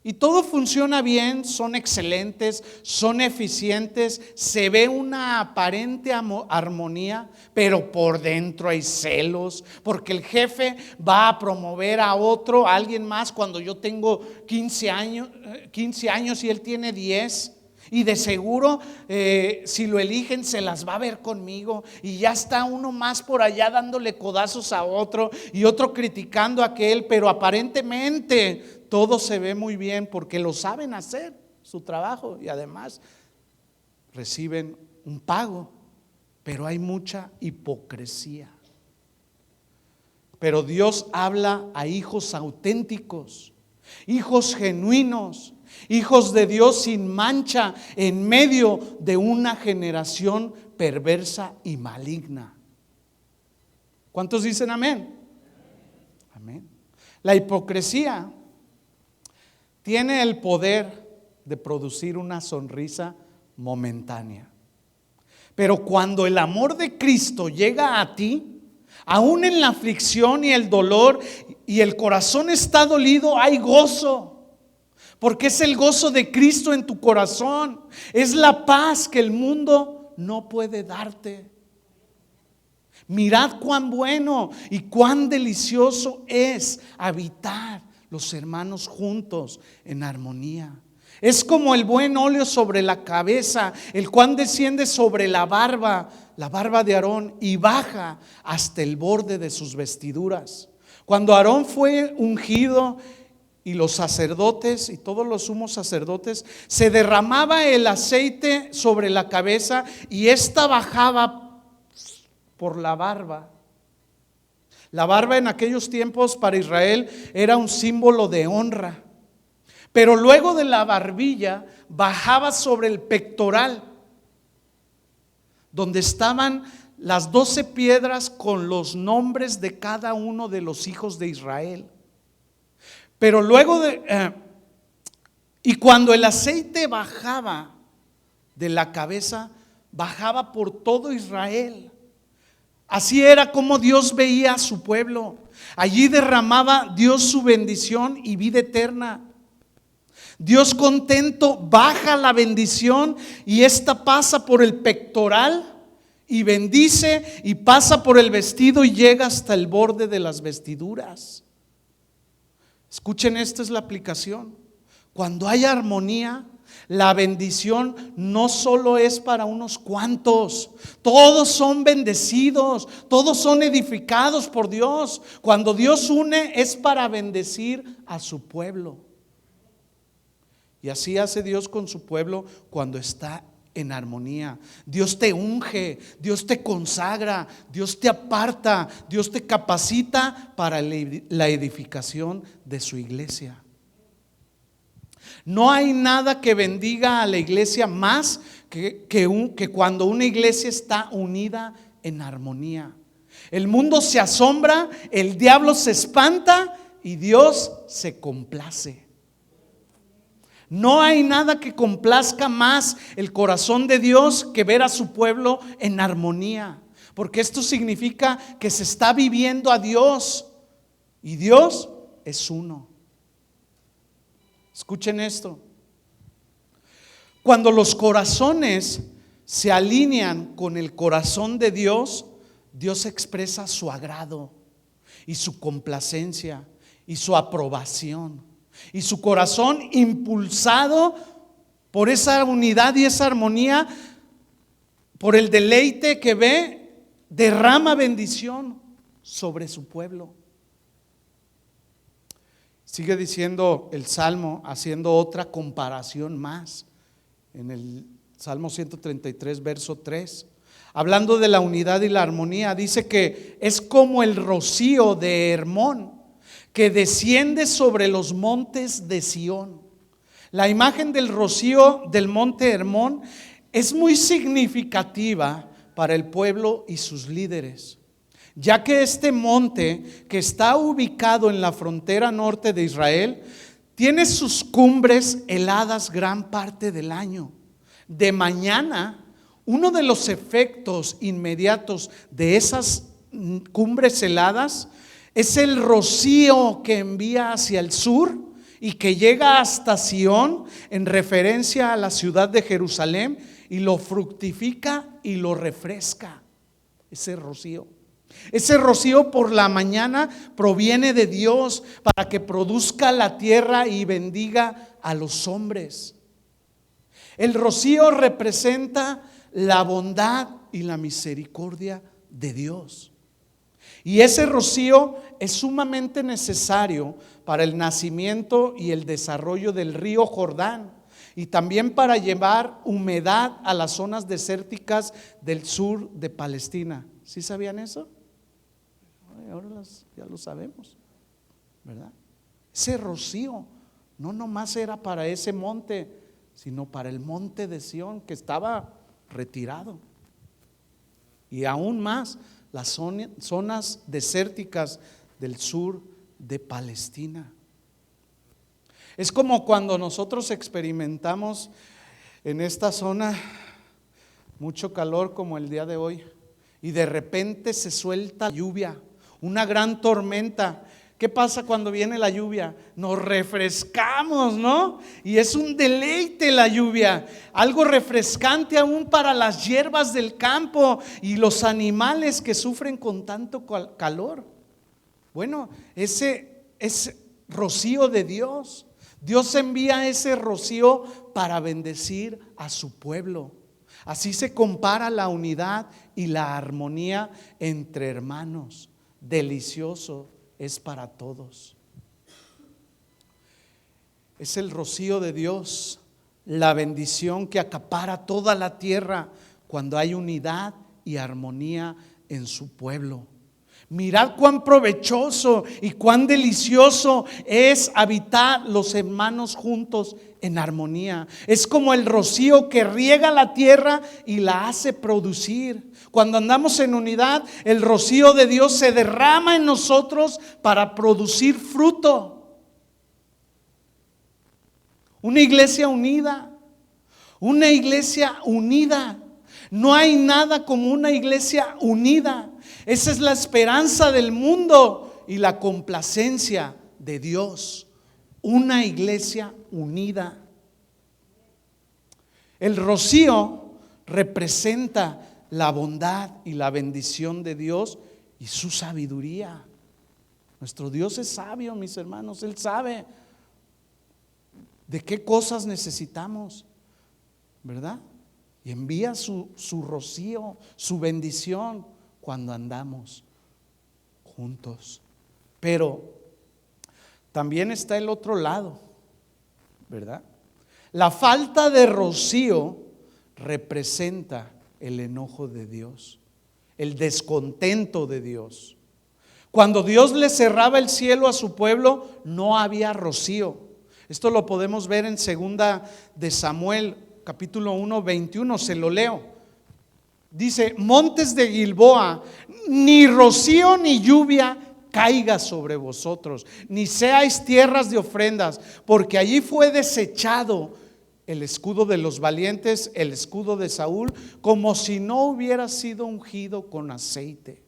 y todo funciona bien, son excelentes, son eficientes, se ve una aparente armonía, pero por dentro hay celos, porque el jefe va a promover a alguien más cuando yo tengo 15 años y él tiene 10? Y de seguro si lo eligen se las va a ver conmigo, y ya está uno más por allá dándole codazos a otro y otro criticando a aquel, pero aparentemente todo se ve muy bien porque lo saben hacer su trabajo y además reciben un pago, pero hay mucha hipocresía. Pero Dios habla a hijos auténticos, hijos genuinos, hijos de Dios sin mancha en medio de una generación perversa y maligna. ¿Cuántos dicen amén? Amén. La hipocresía tiene el poder de producir una sonrisa momentánea. Pero cuando el amor de Cristo llega a ti, aún en la aflicción y el dolor y el corazón está dolido, hay gozo. Porque es el gozo de Cristo en tu corazón. Es la paz que el mundo no puede darte. Mirad cuán bueno y cuán delicioso es habitar los hermanos juntos en armonía. Es como el buen óleo sobre la cabeza, el cual desciende sobre la barba de Aarón, y baja hasta el borde de sus vestiduras. Cuando Aarón fue ungido, y los sacerdotes y todos los sumos sacerdotes, se derramaba el aceite sobre la cabeza y ésta bajaba por la barba. La barba en aquellos tiempos para Israel era un símbolo de honra. Pero luego de la barbilla bajaba sobre el pectoral, donde estaban las 12 piedras con los nombres de cada uno de los hijos de Israel. Pero luego y cuando el aceite bajaba de la cabeza, bajaba por todo Israel. Así era como Dios veía a su pueblo. Allí derramaba Dios su bendición y vida eterna. Dios contento baja la bendición y esta pasa por el pectoral y bendice, y pasa por el vestido y llega hasta el borde de las vestiduras. Escuchen, esta es la aplicación. Cuando hay armonía, La bendición no solo es para unos cuantos, todos son bendecidos, todos son edificados por Dios. Cuando Dios une es para bendecir a su pueblo. Y así hace Dios con su pueblo cuando está en armonía. Dios te unge, Dios te consagra, Dios te aparta, Dios te capacita para la edificación de su iglesia. No hay nada que bendiga a la iglesia más que cuando una iglesia está unida en armonía. El mundo se asombra, el diablo se espanta y Dios se complace. No hay nada que complazca más el corazón de Dios que ver a su pueblo en armonía, porque esto significa que se está viviendo a Dios y Dios es uno. Escuchen esto. Cuando los corazones se alinean con el corazón de Dios, Dios expresa su agrado y su complacencia y su aprobación. Y su corazón, impulsado por esa unidad y esa armonía, por el deleite que ve, derrama bendición sobre su pueblo. Sigue diciendo el Salmo, haciendo otra comparación más, en el Salmo 133, verso 3, hablando de la unidad y la armonía. Dice que es como el rocío de Hermón, que desciende sobre los montes de Sión. La imagen del rocío del monte Hermón es muy significativa para el pueblo y sus líderes, ya que este monte, que está ubicado en la frontera norte de Israel, tiene sus cumbres heladas gran parte del año. De mañana, uno de los efectos inmediatos de esas cumbres heladas es el rocío que envía hacia el sur y que llega hasta Sión, en referencia a la ciudad de Jerusalén, y lo fructifica y lo refresca. Ese rocío por la mañana proviene de Dios para que produzca la tierra y bendiga a los hombres. El rocío representa la bondad y la misericordia de Dios. Y ese rocío es sumamente necesario para el nacimiento y el desarrollo del río Jordán, y también para llevar humedad a las zonas desérticas del sur de Palestina. ¿Sí sabían eso? Ahora ya lo sabemos, ¿verdad? Ese rocío no nomás era para ese monte, sino para el monte de Sión, que estaba retirado, y aún más las zonas desérticas del sur de Palestina. Es como cuando nosotros experimentamos en esta zona mucho calor como el día de hoy, y de repente se suelta lluvia, una gran tormenta. ¿Qué pasa cuando viene la lluvia? Nos refrescamos, ¿no? Y es un deleite la lluvia, algo refrescante aún para las hierbas del campo y los animales que sufren con tanto calor. Bueno, ese es rocío de Dios. Dios envía ese rocío para bendecir a su pueblo. Así se compara la unidad y la armonía entre hermanos. Delicioso es para todos. Es el rocío de Dios, la bendición que acapara toda la tierra cuando hay unidad y armonía en su pueblo. Mirad cuán provechoso y cuán delicioso es habitar los hermanos juntos en armonía. Es como el rocío que riega la tierra y la hace producir. Cuando andamos en unidad, el rocío de Dios se derrama en nosotros para producir fruto. Una iglesia unida, una iglesia unida. No hay nada como una iglesia unida. Esa es la esperanza del mundo y la complacencia de Dios. Una iglesia unida. El rocío representa la bondad y la bendición de Dios y su sabiduría. Nuestro Dios es sabio, mis hermanos, Él sabe de qué cosas necesitamos, ¿verdad? Y envía su rocío, su bendición cuando andamos juntos. Pero también está el otro lado, ¿verdad? La falta de rocío representa el enojo de Dios, el descontento de Dios. Cuando Dios le cerraba el cielo a su pueblo, no había rocío. Esto lo podemos ver en 2 de Samuel, capítulo 1, 21, se lo leo. Dice: montes de Gilboa, ni rocío ni lluvia caiga sobre vosotros, ni seáis tierras de ofrendas, porque allí fue desechado el escudo de los valientes, el escudo de Saúl, como si no hubiera sido ungido con aceite.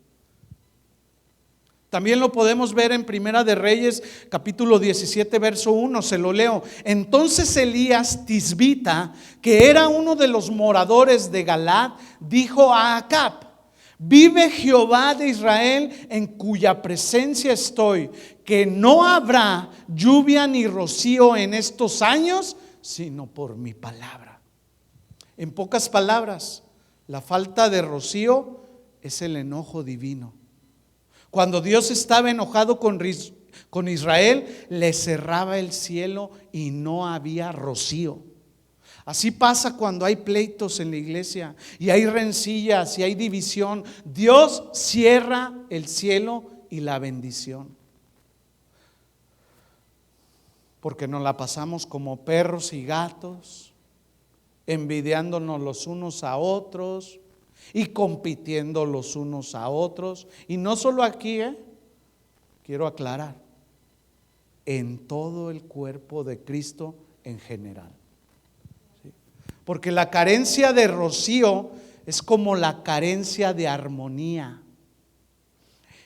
También lo podemos ver en Primera de Reyes, capítulo 17, verso 1, se lo leo. Entonces Elías Tisbita, que era uno de los moradores de Galaad, dijo a Acab: vive Jehová de Israel, en cuya presencia estoy, que no habrá lluvia ni rocío en estos años, sino por mi palabra. En pocas palabras, la falta de rocío es el enojo divino. Cuando Dios estaba enojado con Israel, le cerraba el cielo y no había rocío. Así pasa cuando hay pleitos en la iglesia y hay rencillas y hay división. Dios cierra el cielo y la bendición, porque nos la pasamos como perros y gatos, envidiándonos los unos a otros y compitiendo los unos a otros. Y no solo aquí, quiero aclarar, en todo el cuerpo de Cristo en general. ¿Sí? Porque la carencia de rocío es como la carencia de armonía.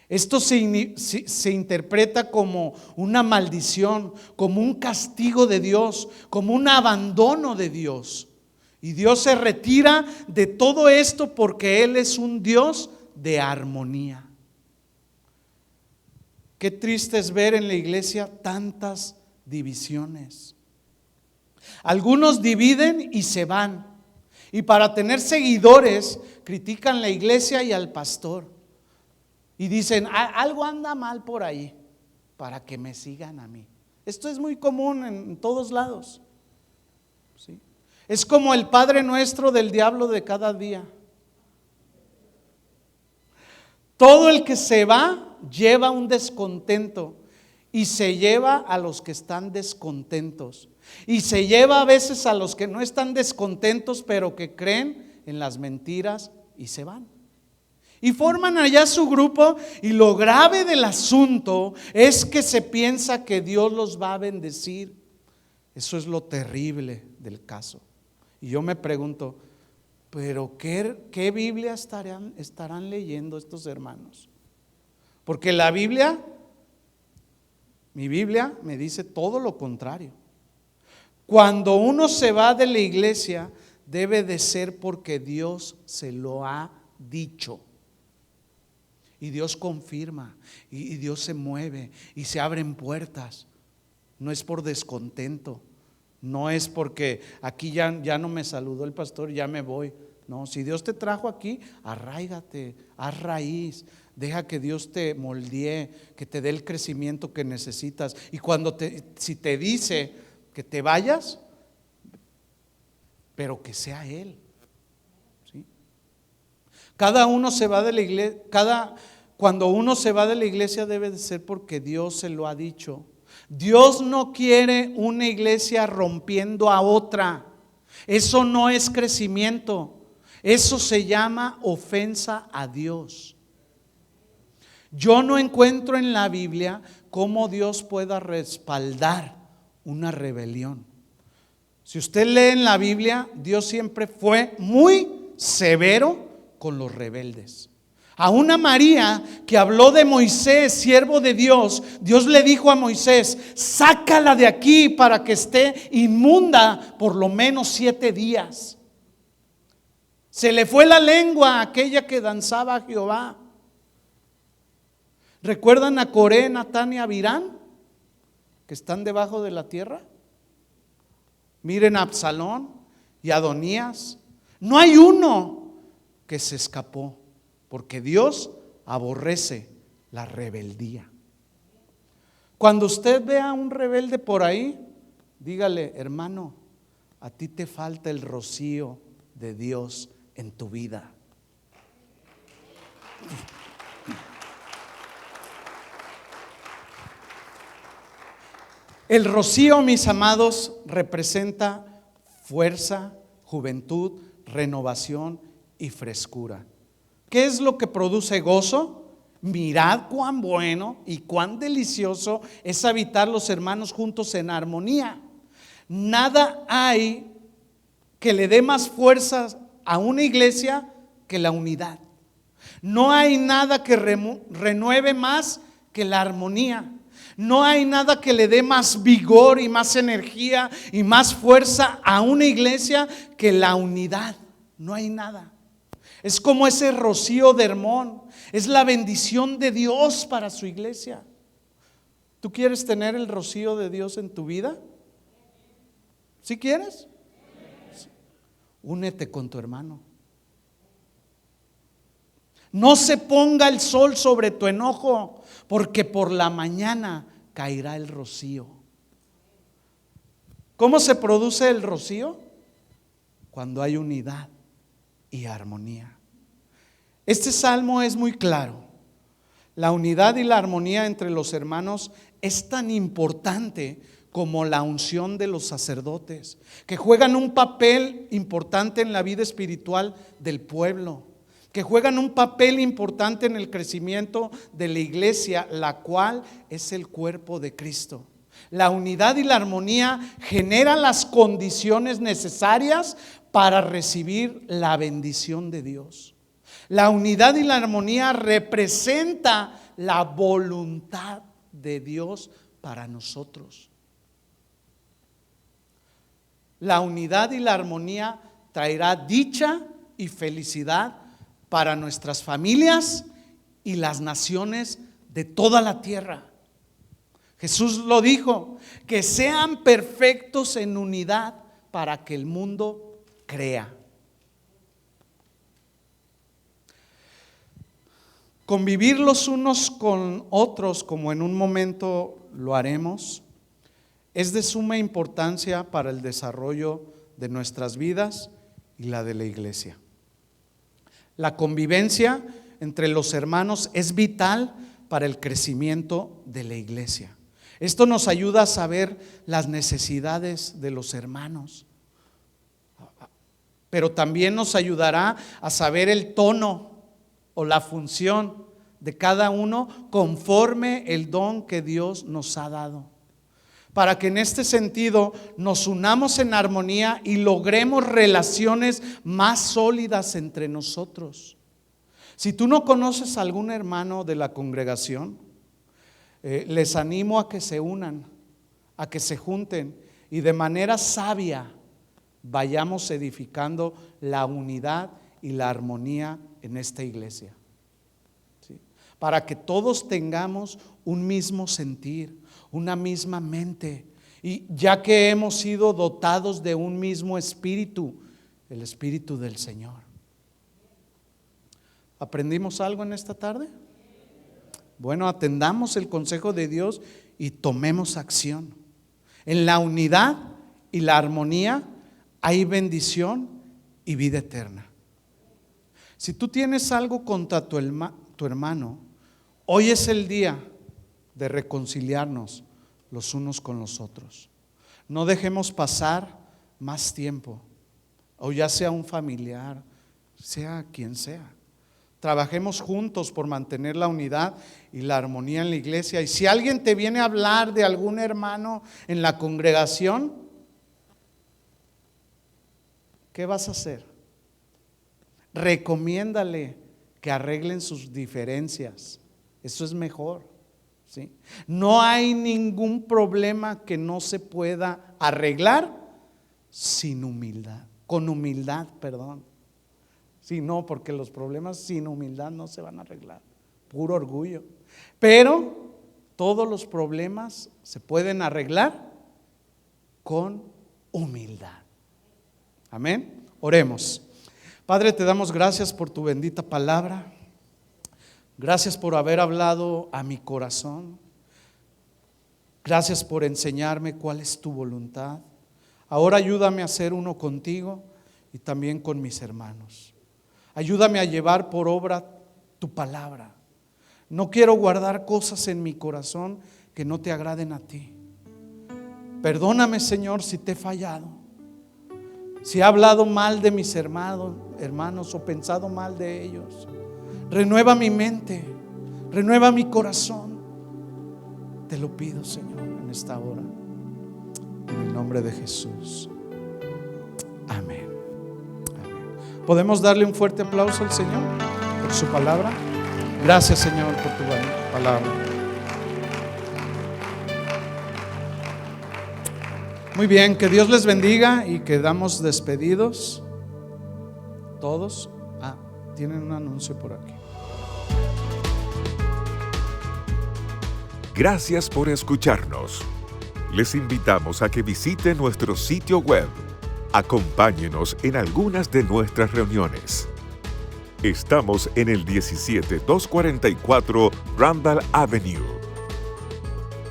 Esto se interpreta como una maldición, como un castigo de Dios, como un abandono de Dios. Y Dios se retira de todo esto porque Él es un Dios de armonía. Qué triste es ver en la iglesia tantas divisiones. Algunos dividen y se van, y para tener seguidores critican la iglesia y al pastor. Y dicen: algo anda mal por ahí, para que me sigan a mí. Esto es muy común en todos lados, ¿sí? Es como el Padre Nuestro del diablo de cada día. Todo el que se va lleva un descontento, y se lleva a los que están descontentos, y se lleva a veces a los que no están descontentos pero que creen en las mentiras y se van. Y forman allá su grupo, y lo grave del asunto es que se piensa que Dios los va a bendecir. Eso es lo terrible del caso. Y yo me pregunto, ¿pero qué Biblia estarán leyendo estos hermanos? Porque mi Biblia me dice todo lo contrario. Cuando uno se va de la iglesia, debe de ser porque Dios se lo ha dicho. Y Dios confirma, y Dios se mueve, y se abren puertas. No es por descontento, no es porque aquí ya no me saludó el pastor, ya me voy. No, si Dios te trajo aquí, arráigate, haz raíz, deja que Dios te moldee, que te dé el crecimiento que necesitas. Y si te dice que te vayas, pero que sea Él. Cuando uno se va de la iglesia debe de ser porque Dios se lo ha dicho. Dios no quiere una iglesia rompiendo a otra. Eso no es crecimiento. Eso se llama ofensa a Dios. Yo no encuentro en la Biblia cómo Dios pueda respaldar una rebelión. Si usted lee en la Biblia, Dios siempre fue muy severo con los rebeldes. A una María que habló de Moisés, siervo de Dios, Dios le dijo a Moisés: sácala de aquí para que esté inmunda por lo menos 7 días. Se le fue la lengua a aquella que danzaba a Jehová. ¿Recuerdan a Coré, Natán y Abirán, que están debajo de la tierra? Miren a Absalón y Adonías. No hay uno que se escapó, porque Dios aborrece la rebeldía. Cuando usted vea a un rebelde por ahí, dígale: hermano, a ti te falta el rocío de Dios en tu vida. El rocío, mis amados, representa fuerza, juventud, renovación y frescura. ¿Qué es lo que produce gozo? Mirad cuán bueno y cuán delicioso es habitar los hermanos juntos en armonía. Nada hay que le dé más fuerza a una iglesia que la unidad. No hay nada que renueve más que la armonía. No hay nada que le dé más vigor y más energía y más fuerza a una iglesia que la unidad. No hay nada. Es como ese rocío de Hermón. Es la bendición de Dios para su iglesia. ¿Tú quieres tener el rocío de Dios en tu vida? ¿Sí quieres? Únete con tu hermano. No se ponga el sol sobre tu enojo, porque por la mañana caerá el rocío. ¿Cómo se produce el rocío? Cuando hay unidad y armonía. Este salmo es muy claro. La unidad y la armonía entre los hermanos es tan importante como la unción de los sacerdotes, que juegan un papel importante en la vida espiritual del pueblo, que juegan un papel importante en el crecimiento de la iglesia, la cual es el cuerpo de Cristo. La unidad y la armonía generan las condiciones necesarias para recibir la bendición de Dios. La unidad y la armonía representa la voluntad de Dios para nosotros. La unidad y la armonía traerá dicha y felicidad para nuestras familias y las naciones de toda la tierra. Jesús lo dijo: que sean perfectos en unidad para que el mundo crea. Convivir los unos con otros, como en un momento lo haremos, es de suma importancia para el desarrollo de nuestras vidas y la de la iglesia. La convivencia entre los hermanos es vital para el crecimiento de la iglesia. Esto nos ayuda a saber las necesidades de los hermanos, pero también nos ayudará a saber el tono o la función de cada uno conforme el don que Dios nos ha dado, para que en este sentido nos unamos en armonía y logremos relaciones más sólidas entre nosotros. Si tú no conoces a algún hermano de la congregación, les animo a que se unan, a que se junten y de manera sabia vayamos edificando la unidad y la armonía en esta iglesia, ¿sí? Para que todos tengamos un mismo sentir, una misma mente, y ya que hemos sido dotados de un mismo espíritu, el espíritu del Señor. ¿Aprendimos algo en esta tarde? Bueno, atendamos el consejo de Dios y tomemos acción. En la unidad y la armonía hay bendición y vida eterna. Si tú tienes algo contra tu hermano, hoy es el día de reconciliarnos los unos con los otros. No dejemos pasar más tiempo, o ya sea un familiar, sea quien sea. Trabajemos juntos por mantener la unidad y la armonía en la iglesia. Y si alguien te viene a hablar de algún hermano en la congregación, ¿qué vas a hacer? Recomiéndale que arreglen sus diferencias. Eso es mejor, ¿sí? No hay ningún problema que no se pueda arreglar sin humildad, con humildad, perdón. Sí, no, porque los problemas sin humildad no se van a arreglar, puro orgullo. Pero todos los problemas se pueden arreglar con humildad. Amén. Oremos. Padre, te damos gracias por tu bendita palabra. Gracias por haber hablado a mi corazón. Gracias por enseñarme cuál es tu voluntad. Ahora ayúdame a ser uno contigo y también con mis hermanos. Ayúdame a llevar por obra tu palabra. No quiero guardar cosas en mi corazón que no te agraden a ti. Perdóname, Señor, si te he fallado, si he hablado mal de mis hermanos o pensado mal de ellos. Renueva mi mente, renueva mi corazón. Te lo pido, Señor, en esta hora, en el nombre de Jesús. Amén. Amén. ¿Podemos darle un fuerte aplauso al Señor por su palabra? Gracias, Señor, por tu palabra. Muy bien, que Dios les bendiga y quedamos despedidos todos. Tienen un anuncio por aquí. Gracias por escucharnos. Les invitamos a que visiten nuestro sitio web. Acompáñenos en algunas de nuestras reuniones. Estamos en el 17244 Randall Avenue.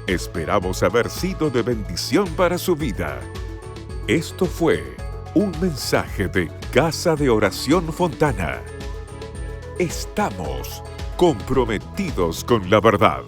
Esperamos haber sido de bendición para su vida. Esto fue un mensaje de Casa de Oración Fontana. Estamos comprometidos con la verdad.